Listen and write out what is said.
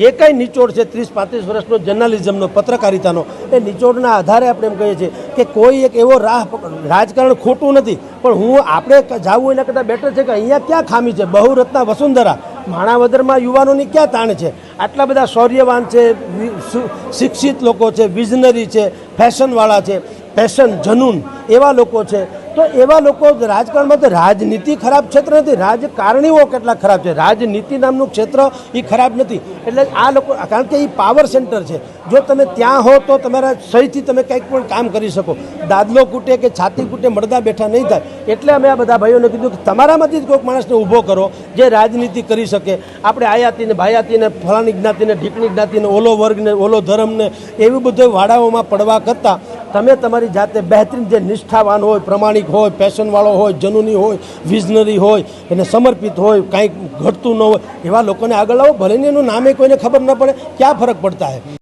જે કંઈ નિચોડ છે 30-35 વર્ષનો જર્નાલિઝમનો પત્રકારિતાનો એ નિચોડના આધારે આપણે એમ કહીએ છીએ કે કોઈ એક એવો રાજકારણ ખોટું નથી, પણ આપણે જાવું એના કરતાં બેટર છે કે અહીંયા ક્યાં ખામી છે. બહુરત્ના વસુંધરા માણાવદરમાં યુવાનોની ક્યાં તાણ છે. આટલા બધા શૌર્યવાન છે, શિક્ષિત લોકો છે, વિઝનરી છે, ફેશનવાળા છે, ફેશન જનૂન એવા લોકો છે. તો એવા લોકો રાજકારણમાં તો રાજનીતિ ખરાબ ક્ષેત્ર નથી, રાજકારણીઓ કેટલા ખરાબ છે. રાજનીતિ નામનું ક્ષેત્ર એ ખરાબ નથી. એટલે આ લોકો કારણ કે એ પાવર સેન્ટર છે. જો તમે ત્યાં હો તો તમારા સહીથી તમે કંઈક પણ કામ કરી શકો. દાદલો કૂટે કે છાતી કૂટે મળદા બેઠા નહીં થાય. એટલે અમે આ બધા ભાઈઓને કીધું કે તમારામાંથી જ કોઈક માણસને ઊભો કરો જે રાજનીતિ કરી શકે. આપણે આયાતીને ભાયાતીને ફલાણી જ્ઞાતિને ઢીકણી જ્ઞાતિને ઓલો વર્ગને ઓલો ધર્મને એવી બધું વાડાઓમાં પડવા કરતાં તમે તમારી જાતે બહેતરીન જે નિષ્ઠાવાન હોય, પ્રમાણિક હોય, પેશનવાળો હોય, જનૂની હોય, વિઝનરી હોય, એને સમર્પિત હોય, કાંઈક ઘટતું ન હોય એવા લોકોને આગળ લાવો. ભલે એનું નામે કોઈને ખબર ન પડે, ક્યાં ફરક પડતા હે.